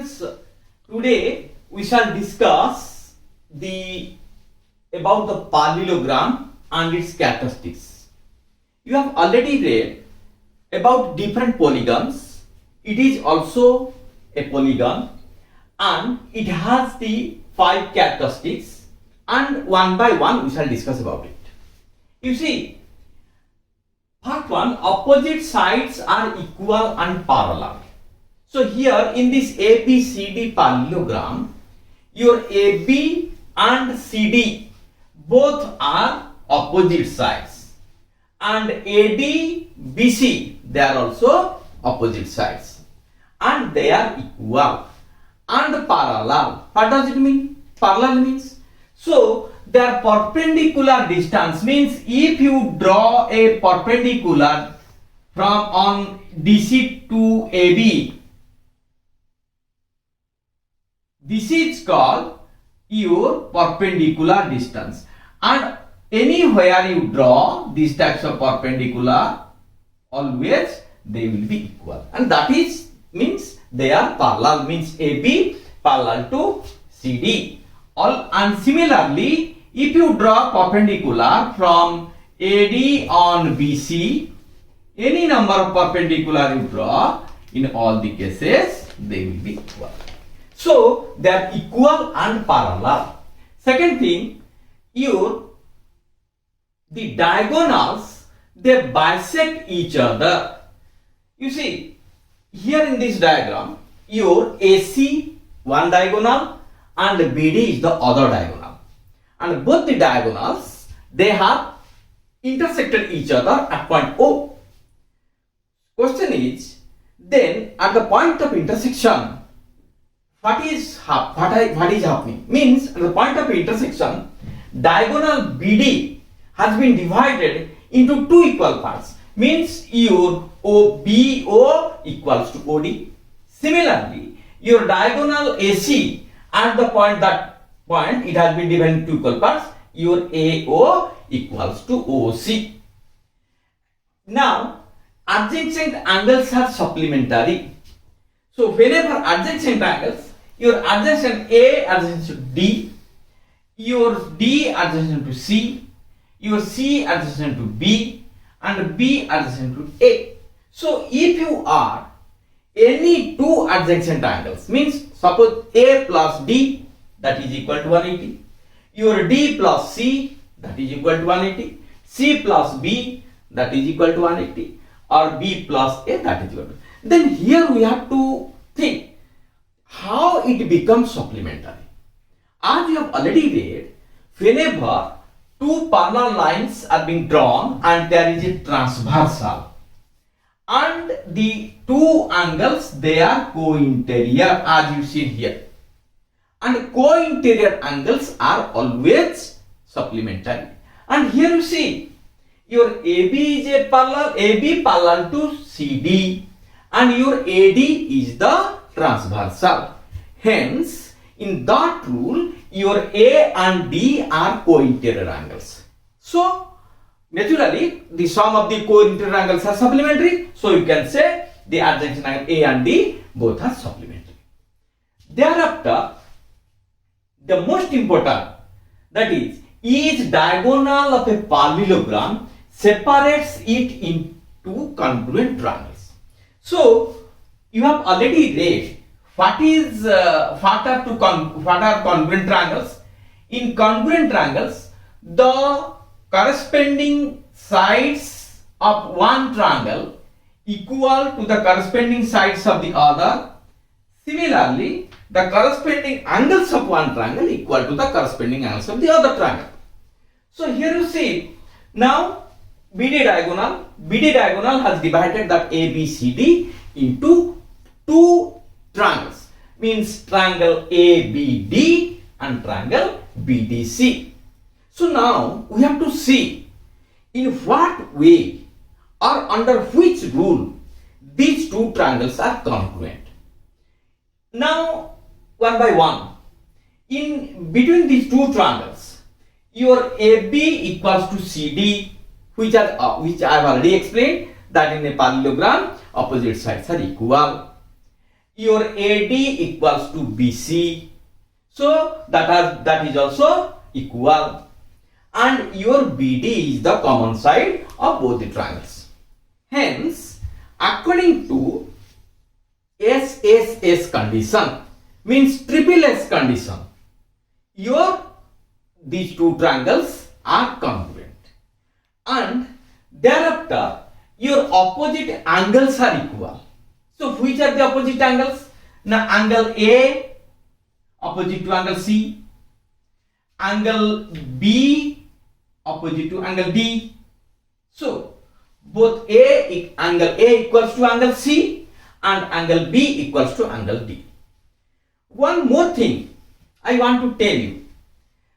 Students, today we shall discuss about the parallelogram and its characteristics. You have already read about different polygons. It is also a polygon and it has the 5 characteristics, and one by one we shall discuss about it. You see, part 1, opposite sides are equal and parallel. So here in this ABCD parallelogram, your AB and CD both are opposite sides, and AD, BC, they are also opposite sides, and they are equal and parallel. What does it mean? Parallel means, so their perpendicular distance means if you draw a perpendicular from on DC to AB, this is called your perpendicular distance, and anywhere you draw these types of perpendicular, always they will be equal, and that is means they are parallel, means AB parallel to CD. And similarly, if you draw perpendicular from AD on BC, any number of perpendicular you draw, in all the cases they will be equal. So they are equal and parallel. Second thing, the diagonals, they bisect each other. You see, here in this diagram, your AC one diagonal and BD is the other diagonal, and both the diagonals, they have intersected each other at point O. Question is, then at the point of intersection, what is happening? Means at the point of intersection, diagonal BD has been divided into two equal parts. Means your BO equals to OD. Similarly, your diagonal AC at the point it has been divided into two equal parts. Your AO equals to OC. Now, adjacent angles are supplementary. So whenever adjacent angles, your adjacent A adjacent to D, your D adjacent to C, your C adjacent to B, and B adjacent to A. So if you are any two adjacent angles, means suppose A plus D, that is equal to 180, your D plus C, that is equal to 180, C plus B, that is equal to 180, or B plus A, that is equal to. Then here we have to think how it becomes supplementary. As you have already read, whenever two parallel lines are being drawn and there is a transversal, and the two angles, they are co-interior, as you see here, and co-interior angles are always supplementary. And here you see, your AB is a parallel, AB parallel to CD, and your AD is the transversal. Hence, in that rule, your A and D are co-interior angles. So, naturally, the sum of the co-interior angles are supplementary. So, you can say the adjacent angle A and D both are supplementary. Thereafter, the most important, that is, each diagonal of a parallelogram separates it into congruent triangles. So, you have already read what are congruent triangles. In congruent triangles, the corresponding sides of one triangle equal to the corresponding sides of the other. Similarly, the corresponding angles of one triangle equal to the corresponding angles of the other triangle. So here you see, now BD diagonal has divided that ABCD into two triangles, means triangle ABD and triangle BDC. So now we have to see in what way or under which rule these two triangles are congruent. Now, one by one, in between these two triangles, your AB equals to CD, which I have already explained that in a parallelogram opposite sides are equal. your AD equals to BC. So that is also equal, and your BD is the common side of both the triangles. Hence, according to SSS condition, means triple S condition, these two triangles are congruent, and thereafter your opposite angles are equal. So which are the opposite angles? Now angle A opposite to angle C, angle B opposite to angle D. So both angle A equals to angle C and angle B equals to angle D. One more thing I want to tell you,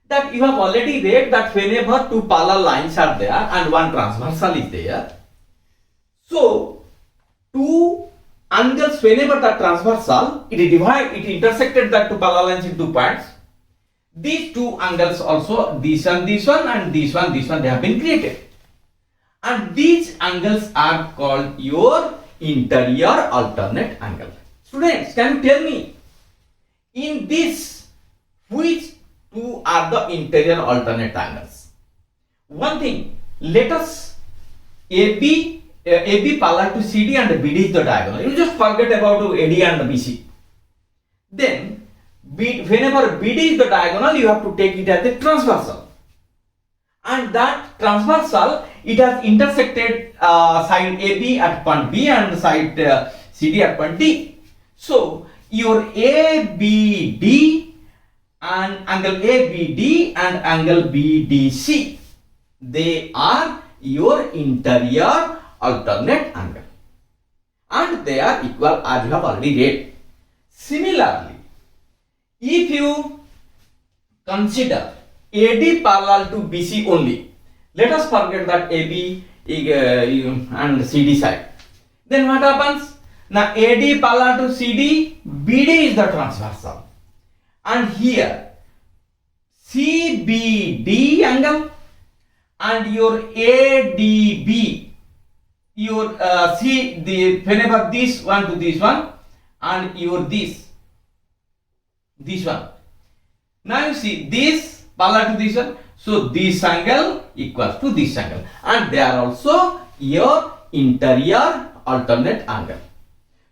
that you have already read that whenever two parallel lines are there and one transversal is there, so two angles, whenever the transversal, it intersected that two parallel lines in two parts. These two angles also, this one and this one, they have been created. And these angles are called your interior alternate angle. Students, can you tell me, in this, which two are the interior alternate angles? One thing, let us AB parallel to CD and BD is the diagonal. You just forget about AD and BC. Then, whenever BD is the diagonal, you have to take it as a transversal. And that transversal, it has intersected side AB at point B and side CD at point D. So, your ABD and angle ABD and angle BDC, they are your interior alternate angle, and they are equal as you have already read. Similarly, if you consider AD parallel to BC only, let us forget that AB and CD side, then what happens? Now AD parallel to CD, BD is the transversal, and here CBD angle and your ADB, your whenever this one to this one and your this one. Now you see this parallel to this one, so this angle equals to this angle, and they are also your interior alternate angle.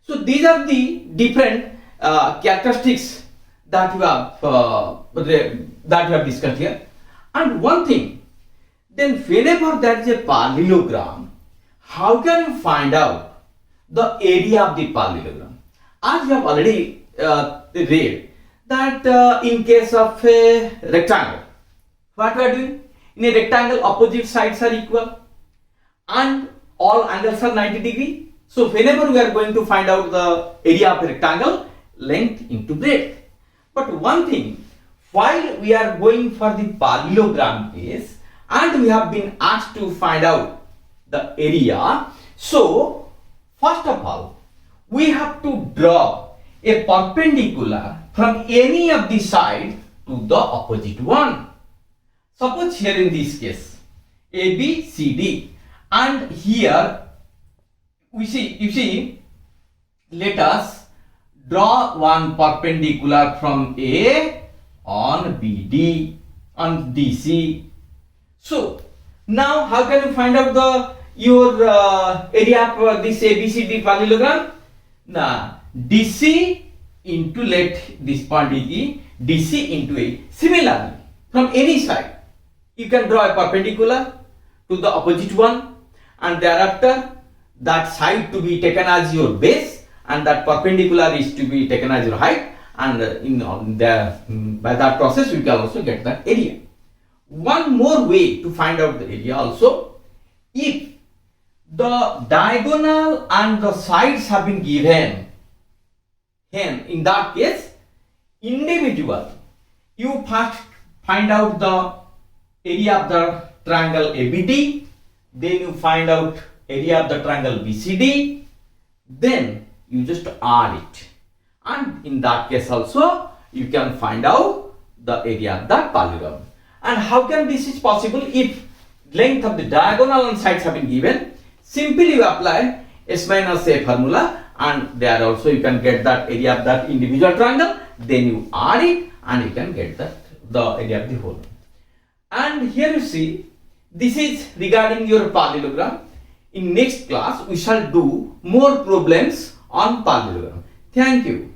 So these are the different characteristics that you have discussed here. And one thing, then whenever there is a parallelogram, how can you find out the area of the parallelogram? As you have already read that in case of a rectangle, what we are doing? In a rectangle, opposite sides are equal and all angles are 90 degree. So whenever we are going to find out the area of a rectangle, length into breadth. But one thing, while we are going for the parallelogram case and we have been asked to find out the area, so first of all we have to draw a perpendicular from any of the side to the opposite one. Suppose here in this case ABCD, and here you see, let us draw one perpendicular from A on BD on DC. So now how can you find out your area of this ABCD parallelogram? Now DC into, let this point is E, DC into A. Similarly, from any side you can draw a perpendicular to the opposite one, and thereafter that side to be taken as your base and that perpendicular is to be taken as your height, and by that process we can also get that area. One more way to find out the area also, if the diagonal and the sides have been given, then in that case individual you first find out the area of the triangle ABD, then you find out area of the triangle BCD, then you just add it, and in that case also you can find out the area of that parallelogram. And how can this is possible? If length of the diagonal and sides have been given, simply you apply S minus A formula and there also you can get that area of that individual triangle, then you add it and you can get the area of the whole. And here you see, this is regarding your parallelogram. In next class we shall do more problems on parallelogram. Thank you.